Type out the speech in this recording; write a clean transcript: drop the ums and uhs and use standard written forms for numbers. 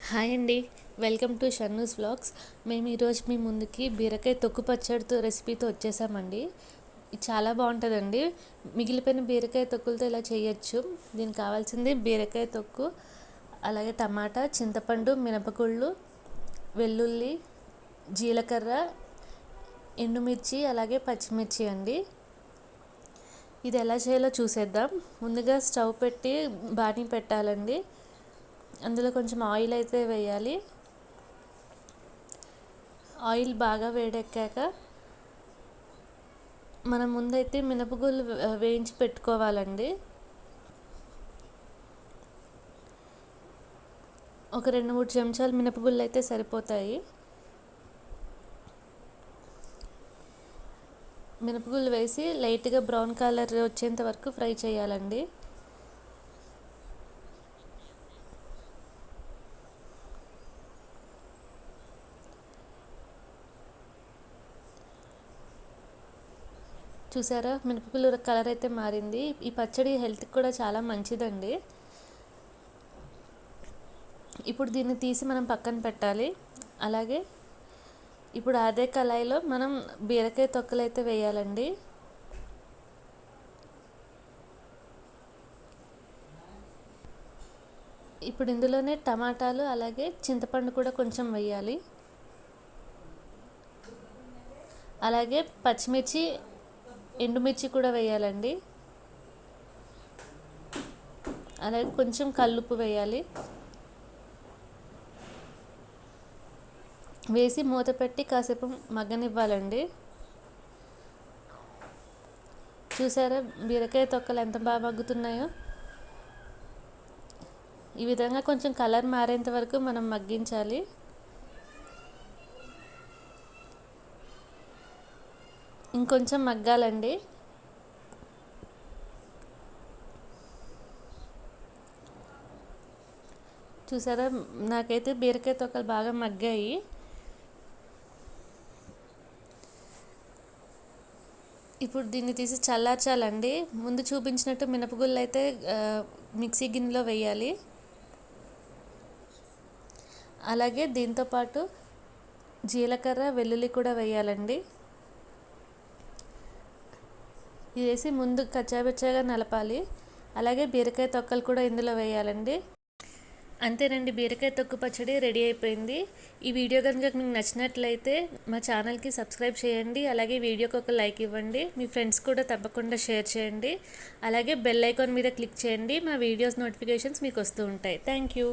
Hi అండి. Welcome to Shannu's vlogs. మేము ఈరోజు మీ ముందుకి బీరకాయ తొక్కు పచ్చడితో రెసిపీతో వచ్చేసామండి. ఇది చాలా బాగుంటుందండి. మిగిలిపోయిన బీరకాయ తొక్కులతో ఇలా చేయొచ్చు. దీనికి కావాల్సింది బీరకాయ తొక్కు, అలాగే టమాటా, చింతపండు, మినపగుళ్ళు, వెల్లుల్లి, జీలకర్ర, ఎండుమిర్చి, అలాగే పచ్చిమిర్చి అండి. ఇది ఎలా చేయాలో చూసేద్దాం. ముందుగా స్టవ్ పెట్టి బాణీ పెట్టాలండి. అందులో కొంచెం ఆయిల్ అయితే వేయాలి. ఆయిల్ బాగా వేడెక్కాక మనం ముందైతే మినపగుళ్ళు వేయించి పెట్టుకోవాలండి. ఒక 2-3 చెంచాలు మినపగుళ్ళు అయితే సరిపోతాయి. మినపగుళ్ళు వేసి లైట్గా బ్రౌన్ కలర్ వచ్చేంత వరకు ఫ్రై చేయాలండి. చూసారా, మినపగుళ్ళు కలర్ అయితే మారింది. ఈ పచ్చడి హెల్త్కి కూడా చాలా మంచిదండి. ఇప్పుడు దీన్ని తీసి మనం పక్కన పెట్టాలి. అలాగే ఇప్పుడు అదే కళాయిలో మనం బీరకాయ తొక్కలు అయితే వేయాలండి. ఇప్పుడు ఇందులోనే టమాటాలు అలాగే చింతపండు కూడా కొంచెం వేయాలి. అలాగే పచ్చిమిర్చి, ఎండుమిర్చి కూడా వేయాలండి. అలాగే కొంచెం కల్లుప్పు వేయాలి. వేసి మూత పెట్టి కాసేపు మగ్గనివ్వాలండి. చూసారా బీరకాయ తొక్కలు ఎంత బాగా మగ్గుతున్నాయో. ఈ విధంగా కొంచెం కలర్ మారేంత వరకు మనం మగ్గించాలి. ఇంకొంచెం మగ్గాలండి. చూసారా, నాకైతే బీరకాయ తొక్కలు బాగా మగ్గాయి. ఇప్పుడు దీన్ని తీసి చల్లార్చాలండి. ముందు చూపించినట్టు మినపగుళ్ళు అయితే మిక్సీ గిన్నెలో వేయాలి. అలాగే దీంతోపాటు జీలకర్ర, వెల్లుల్లి కూడా వేయాలండి. ఇది వేసి ముందు కచ్చాబచ్చాగా నలపాలి. అలాగే బీరకాయ తొక్కలు కూడా ఇందులో వేయాలండి. అంతేనండి, బీరకాయ తొక్కు పచ్చడి రెడీ అయిపోయింది. ఈ వీడియో కనుక మీకు నచ్చినట్లయితే మా ఛానల్కి సబ్స్క్రైబ్ చేయండి. అలాగే వీడియోకి ఒక లైక్ ఇవ్వండి. మీ ఫ్రెండ్స్ కూడా తప్పకుండా షేర్ చేయండి. అలాగే బెల్ ఐకాన్ మీద క్లిక్ చేయండి. మా వీడియోస్ నోటిఫికేషన్స్ మీకు వస్తూ ఉంటాయి. Thank you.